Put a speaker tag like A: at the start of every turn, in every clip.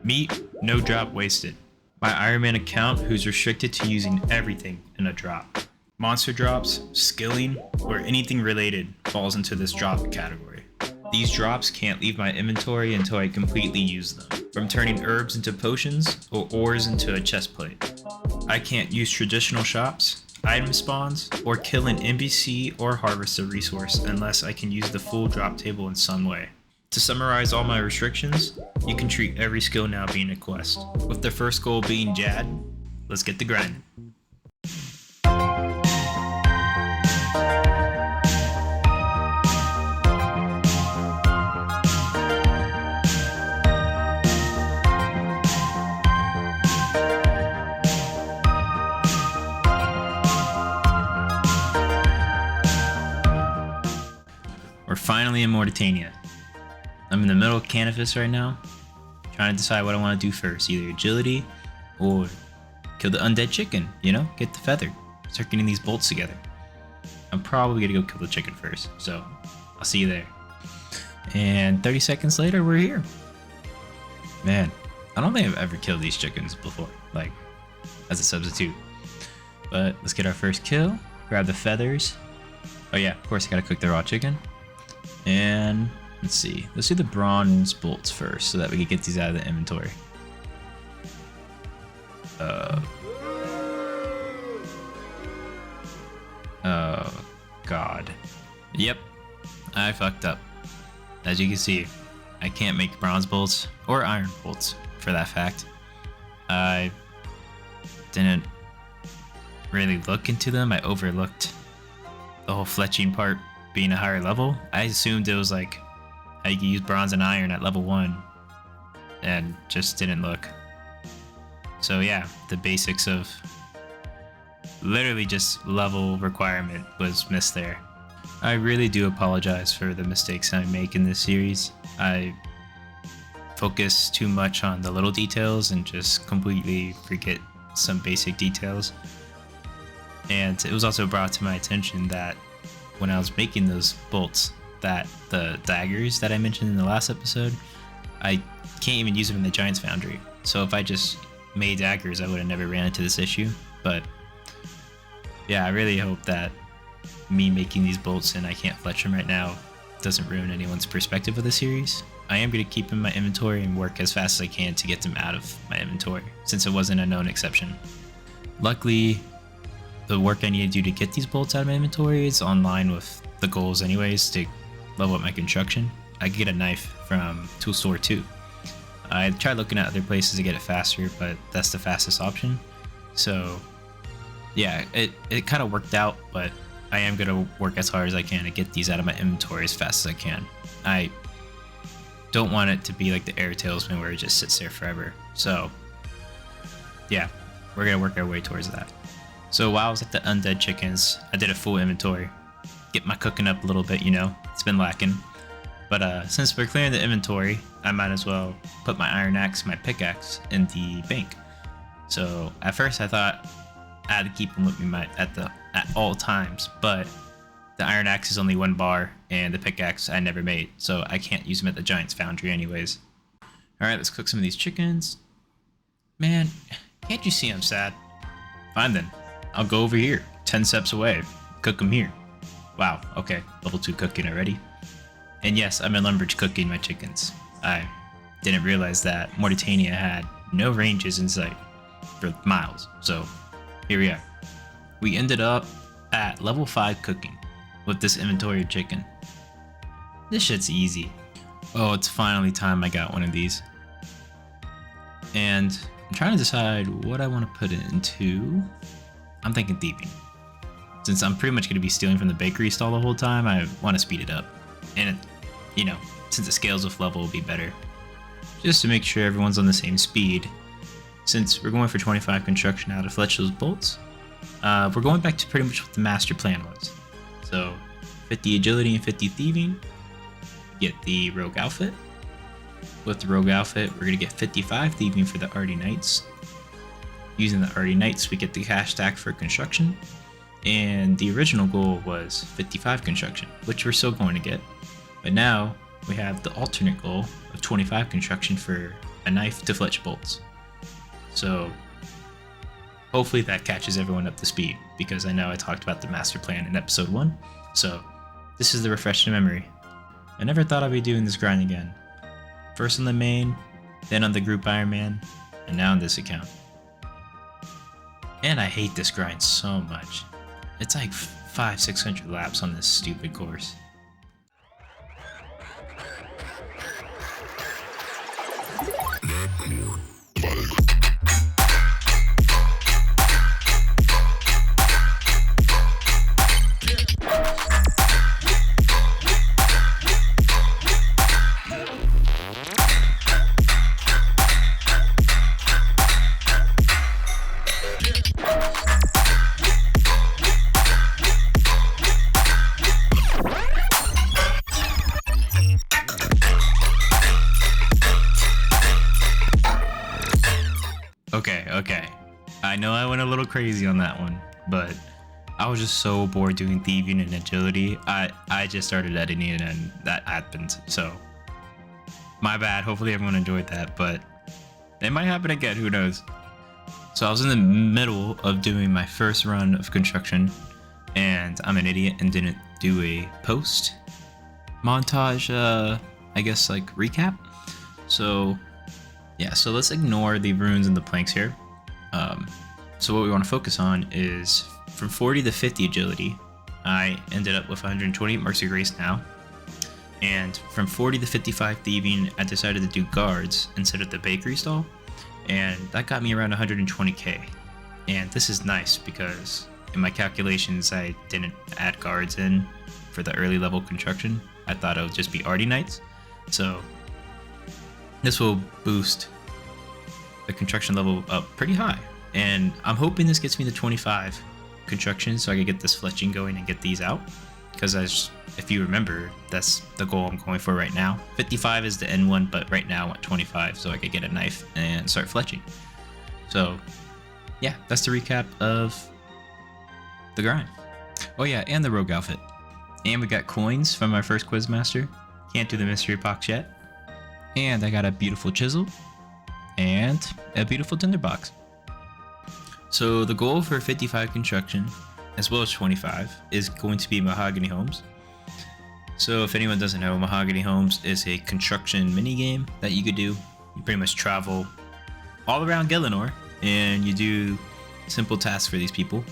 A: Meat, no drop wasted. My Iron Man account who's restricted to using everything in a drop. Monster drops, skilling, or anything related falls into this drop category. These drops can't leave my inventory until I completely use them, from turning herbs into potions or ores into a chest plate. I can't use traditional shops, item spawns, or kill an NPC or harvest a resource unless I can use the full drop table in some way. To summarize all my restrictions, you can treat every skill now being a quest, with the first goal being Jad. Let's get the grinding. We're finally in Mauritania. I'm in the middle of Canifis right now, trying to decide what I want to do first, either agility or kill the undead chicken, get the feather, start getting these bolts together. I'm probably gonna go kill the chicken first, so I'll see you there. And 30 seconds later, we're here. Man, I don't think I've ever killed these chickens before, like as a substitute. But let's get our first kill, grab the feathers. Oh yeah, of course I gotta cook the raw chicken. And let's see, let's do the bronze bolts first so that we can get these out of the inventory. Oh god. Yep, I fucked up. As you can see, I can't make bronze bolts or iron bolts for that fact. I didn't really look into them. I overlooked the whole fletching part being a higher level. I assumed it was like how you can use bronze and iron at level 1 and just didn't look. So yeah, the basics of literally just level requirement was missed there. I really do apologize for the mistakes I make in this series. I focus too much on the little details and just completely forget some basic details. And it was also brought to my attention that when I was making those bolts, that the daggers that I mentioned in the last episode, I can't even use them in the Giant's Foundry. So if I just made daggers, I would have never ran into this issue. But yeah, I really hope that me making these bolts and I can't fletch them right now doesn't ruin anyone's perspective of the series. I am going to keep them in my inventory and work as fast as I can to get them out of my inventory, since it wasn't a known exception. Luckily, the work I need to do to get these bolts out of my inventory is online with the goals anyways to level up my construction. I could get a knife from Tool Store 2. I tried looking at other places to get it faster, but that's the fastest option. So yeah, it kind of worked out, but I am going to work as hard as I can to get these out of my inventory as fast as I can. I don't want it to be like the Air Talisman where it just sits there forever. So yeah, we're going to work our way towards that. So while I was at the undead chickens, I did a full inventory. Get my cooking up a little bit, it's been lacking. But since we're clearing the inventory, I might as well put my iron axe, my pickaxe, in the bank. So at first I thought I had to keep them with me at all times, but the iron axe is only 1 bar and the pickaxe I never made, so I can't use them at the Giant's Foundry anyways. Alright, let's cook some of these chickens. Man, can't you see I'm sad? Fine then, I'll go over here, 10 steps away, cook them here. Wow, okay, level 2 cooking already. And yes, I'm in Lumbridge cooking my chickens. I didn't realize that Mauritania had no ranges in sight for miles, so here we are. We ended up at level 5 cooking with this inventory of chicken. This shit's easy. Oh, it's finally time I got one of these. And I'm trying to decide what I want to put it into. I'm thinking thieving. Since I'm pretty much going to be stealing from the bakery stall the whole time, I want to speed it up. And, since it scales with level, will be better. Just to make sure everyone's on the same speed. Since we're going for 25 construction out of fletch those bolts, we're going back to pretty much what the master plan was. So 50 agility and 50 thieving, get the rogue outfit. With the rogue outfit, we're going to get 55 thieving for the Arty Knights. Using the Arty Knights, we get the cash stack for construction. And the original goal was 55 construction, which we're still going to get. But now, we have the alternate goal of 25 construction for a knife to fletch bolts. So hopefully that catches everyone up to speed, because I know I talked about the master plan in episode 1, so this is the refreshed memory. I never thought I'd be doing this grind again. First on the main, then on the group Iron Man, and now on this account. And I hate this grind so much. It's like 500-600 laps on this stupid course. Okay. I know I went a little crazy on that one, but I was just so bored doing thieving and agility. I just started editing and that happened. So my bad. Hopefully everyone enjoyed that, but it might happen again. Who knows? So I was in the middle of doing my first run of construction, and I'm an idiot and didn't do a post montage, I guess like recap. So yeah, so let's ignore the runes and the planks here. So what we want to focus on is from 40 to 50 agility, I ended up with 128 Mercy Grace now. And from 40 to 55 thieving, I decided to do guards instead of the bakery stall. And that got me around 120k. And this is nice because in my calculations, I didn't add guards in for the early level construction. I thought it would just be arty knights. So this will boost the construction level up pretty high. And I'm hoping this gets me to 25 construction so I can get this fletching going and get these out. Because if you remember, that's the goal I'm going for right now. 55 is the end one, but right now I want 25 so I could get a knife and start fletching. So yeah, that's the recap of the grind. Oh yeah, and the rogue outfit. And we got coins from our first Quizmaster. Can't do the mystery box yet. And I got a beautiful chisel and a beautiful tinderbox. So the goal for 55 construction, as well as 25, is going to be Mahogany Homes. So if anyone doesn't know, Mahogany Homes is a construction minigame that you could do. You pretty much travel all around Gielinor and you do simple tasks for these people.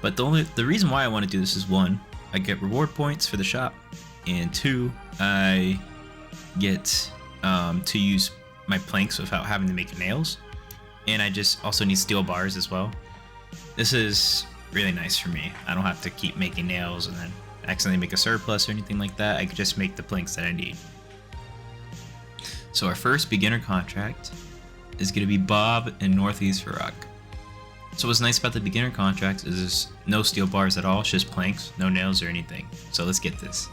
A: But the reason why I want to do this is, 1, I get reward points for the shop, and 2, I get to use my planks without having to make nails. And I just also need steel bars as well. This is really nice for me. I don't have to keep making nails and then accidentally make a surplus or anything like that. I could just make the planks that I need. So our first beginner contract is going to be Bob in Northeast Iraq. So what's nice about the beginner contracts is there's no steel bars at all. It's just planks, no nails or anything. So let's get this.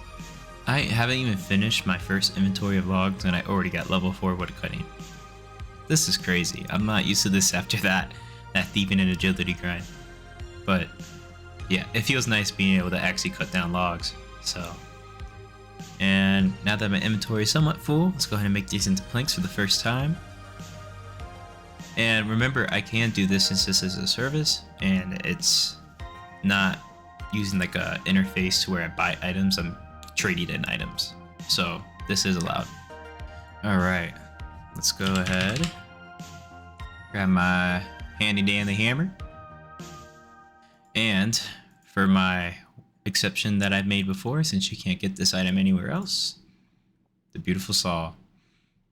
A: I haven't even finished my first inventory of logs and I already got level 4 wood cutting. This is crazy. I'm not used to this after that thieving and agility grind. But yeah, it feels nice being able to actually cut down logs. So, and now that my inventory is somewhat full, let's go ahead and make these into planks for the first time. And remember, I can do this since this is a service and it's not using like a interface to where I buy items, I'm trading in items. So this is allowed. All right, let's go ahead, grab my handy dandy hammer. And for my exception that I've made before, since you can't get this item anywhere else, the beautiful saw.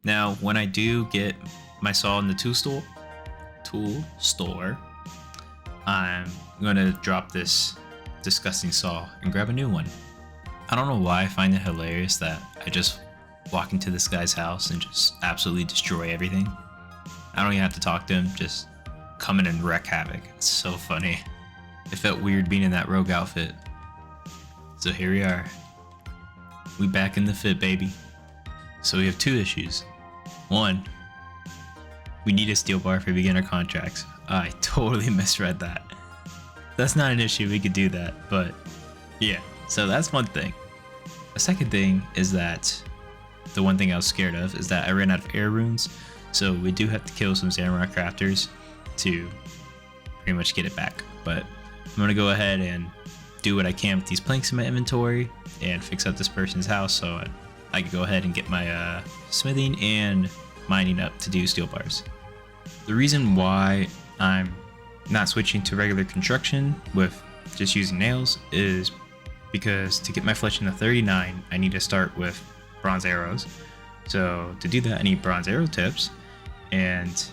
A: Now, when I do get my saw in the tool store, I'm gonna drop this disgusting saw and grab a new one. I don't know why I find it hilarious that I just walk into this guy's house and just absolutely destroy everything. I don't even have to talk to him, just come in and wreak havoc. It's so funny. It felt weird being in that rogue outfit. So here we are. We back in the fit, baby. So we have 2 issues. 1, we need a steel bar for beginner contracts. I totally misread that. That's not an issue, we could do that, but yeah, so that's one thing. A second thing is that the one thing I was scared of is that I ran out of air runes, so we do have to kill some Samurai crafters to pretty much get it back. But I'm gonna go ahead and do what I can with these planks in my inventory and fix up this person's house so I can go ahead and get my smithing and mining up to do steel bars. The reason why I'm not switching to regular construction with just using nails is because to get my fletching to 39, I need to start with bronze arrows. So to do that, I need bronze arrow tips, and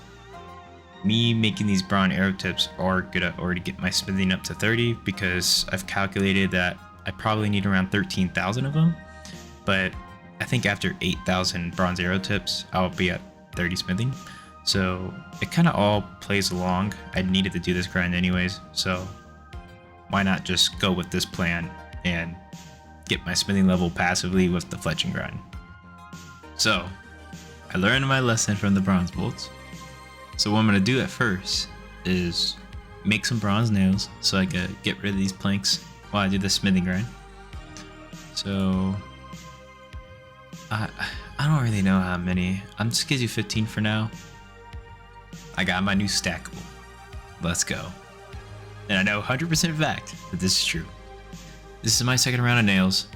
A: me making these bronze arrow tips are gonna already get my smithing up to 30 because I've calculated that I probably need around 13,000 of them. But I think after 8,000 bronze arrow tips, I'll be at 30 smithing. So it kind of all plays along. I needed to do this grind anyways, so why not just go with this plan and get my smithing level passively with the fletching grind. So I learned my lesson from the bronze bolts. So what I'm going to do at first is make some bronze nails so I can get rid of these planks while I do the smithing grind. So I don't really know how many. I'm just gonna do 15 for now. I got my new stackable. Let's go. And I know 100% fact that this is true. This is my second round of nails.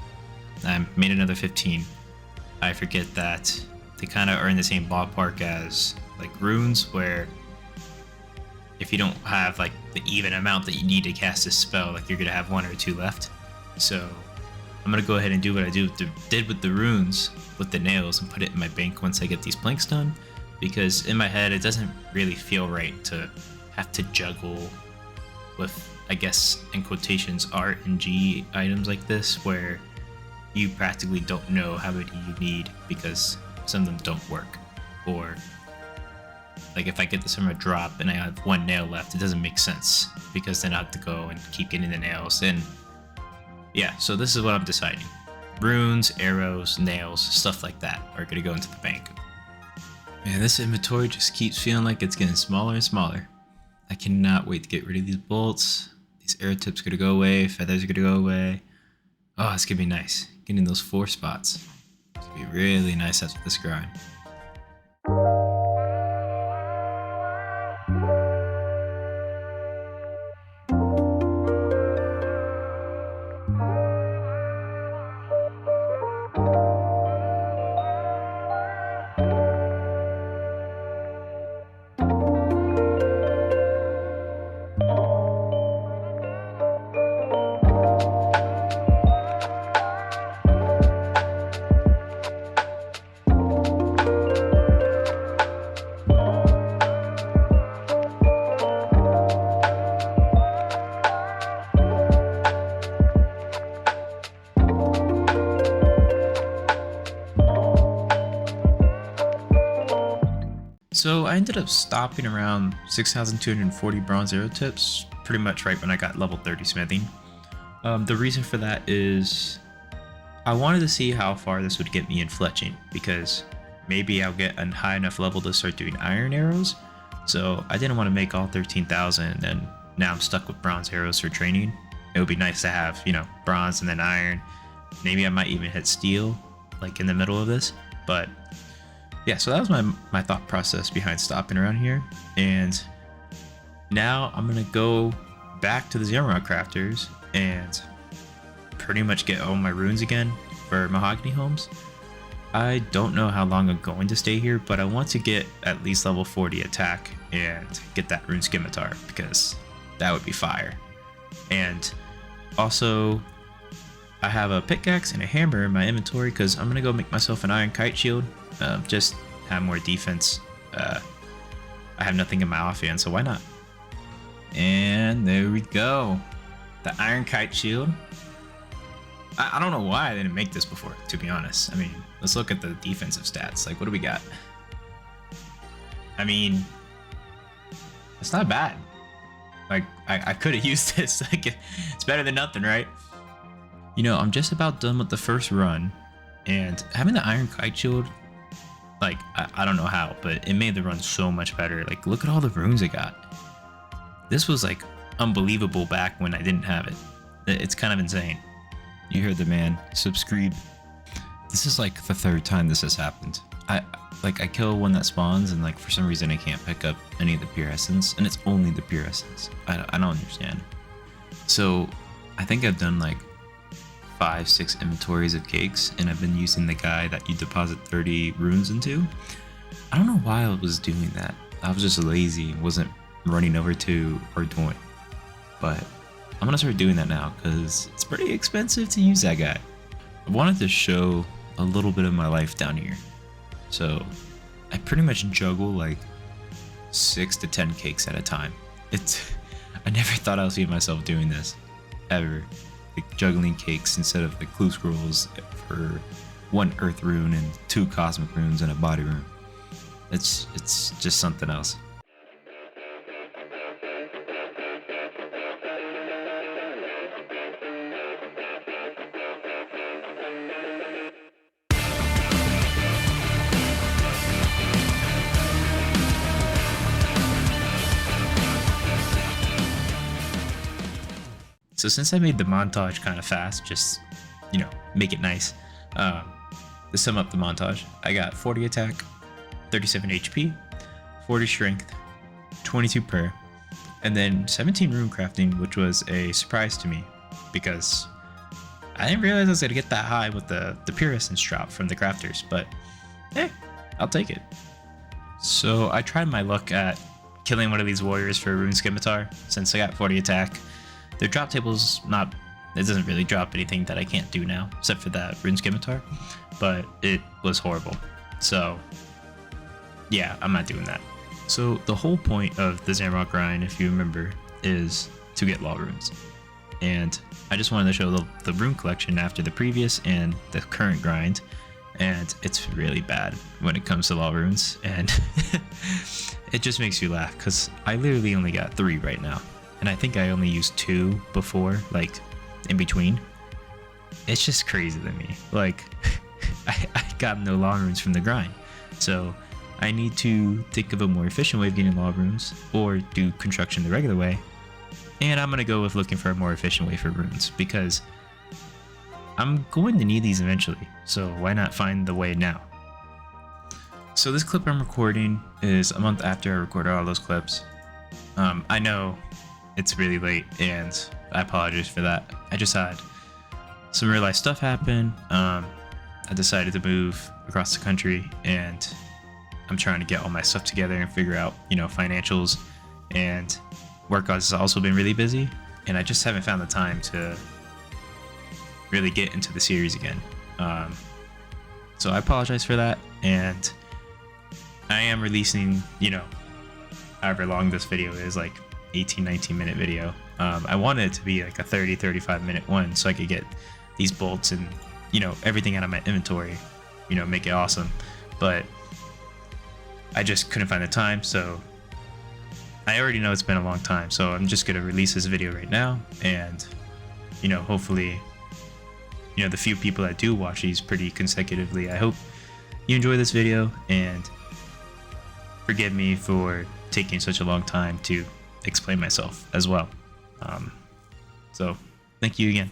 A: I made another 15. I forget that they kind of are in the same ballpark as like runes, where if you don't have like the even amount that you need to cast a spell, like you're gonna have 1 or 2 left. So I'm gonna go ahead and do what I did with the runes with the nails and put it in my bank once I get these planks done, because in my head it doesn't really feel right to have to juggle with, I guess in quotations, RNG items like this where you practically don't know how many you need because some of them don't work. Or like if I get this from a drop and I have 1 nail left, it doesn't make sense because then I have to go and keep getting the nails. And yeah, so this is what I'm deciding. Runes, arrows, nails, stuff like that are gonna go into the bank. Man, this inventory just keeps feeling like it's getting smaller and smaller. I cannot wait to get rid of these bolts. These arrow tips are gonna go away, feathers are gonna go away. Oh, it's gonna be nice. Getting those 4 spots. It's gonna be really nice after this grind. So I ended up stopping around 6,240 bronze arrow tips, pretty much right when I got level 30 smithing. The reason for that is I wanted to see how far this would get me in fletching, because maybe I'll get a high enough level to start doing iron arrows. So I didn't want to make all 13,000 and now I'm stuck with bronze arrows for training. It would be nice to have, you know, bronze and then iron. Maybe I might even hit steel like in the middle of this, but yeah, so that was my thought process behind stopping around here. And now I'm gonna go back to the Samurai crafters and pretty much get all my runes again for mahogany homes. I don't know how long I'm going to stay here, but I want to get at least level 40 attack and get that rune scimitar, because that would be fire. And also I have a pickaxe and a hammer in my inventory because I'm gonna go make myself an iron kite shield. Just have more defense. I have nothing in my offhand, so why not? And there we go. The iron kite shield. I don't know why I didn't make this before, to be honest. I mean, let's look at the defensive stats. Like, what do we got? I mean, it's not bad. Like, I could have used this. Like, it's better than nothing, right? You know, I'm just about done with the first run, and having the iron kite shield, like, I don't know how, but it made the run so much better. Like, look at all the runes I got. This was, like, unbelievable back when I didn't have it. It's kind of insane. You heard the man. Subscribe. This is like the third time this has happened. I kill one that spawns and like for some reason I can't pick up any of the pure essence, and it's only the pure essence. I don't understand. So I think I've done like 5-6 inventories of cakes, and I've been using the guy that you deposit 30 runes into. I don't know why I was doing that. I was just lazy and wasn't running over to Ardougne. But I'm gonna start doing that now because it's pretty expensive to use that guy. I wanted to show a little bit of my life down here. So I pretty much juggle like 6 to 10 cakes at a time. I never thought I would see myself doing this ever. Like juggling cakes instead of the clue scrolls for 1 earth rune and 2 cosmic runes and a body rune. It's just something else. So since I made the montage kind of fast, just, make it nice. To sum up the montage, I got 40 attack, 37 HP, 40 strength, 22 prayer, and then 17 rune crafting, which was a surprise to me because I didn't realize I was gonna get that high with the pure essence drop from the crafters, but hey, I'll take it. So I tried my luck at killing one of these warriors for a rune scimitar since I got 40 attack. Their drop table's not, it doesn't really drop anything that I can't do now, except for that rune scimitar, but it was horrible. So yeah, I'm not doing that. So the whole point of the Zamrock grind, if you remember, is to get law runes. And I just wanted to show the rune collection after the previous and the current grind, and it's really bad when it comes to law runes, and it just makes you laugh because I literally only got 3 right now. And I think I only used 2 before, like in between. It's just crazy to me. Like, I got no law runes from the grind. So I need to think of a more efficient way of getting law runes or do construction the regular way. And I'm going to go with looking for a more efficient way for runes because I'm going to need these eventually. So why not find the way now? So this clip I'm recording is a month after I recorded all those clips. I know it's really late and I apologize for that. I just had some real life stuff happen. I decided to move across the country and I'm trying to get all my stuff together and figure out, financials, and work has also been really busy and I just haven't found the time to really get into the series again. So I apologize for that, and I am releasing, however long this video is, like 18-19 minute video. I wanted it to be like a 30-35 minute one so I could get these bolts and everything out of my inventory, make it awesome, but I just couldn't find the time. So I already know it's been a long time, so I'm just gonna release this video right now, and hopefully the few people that do watch these pretty consecutively, I hope you enjoy this video, and forgive me for taking such a long time to explain myself as well. So thank you again.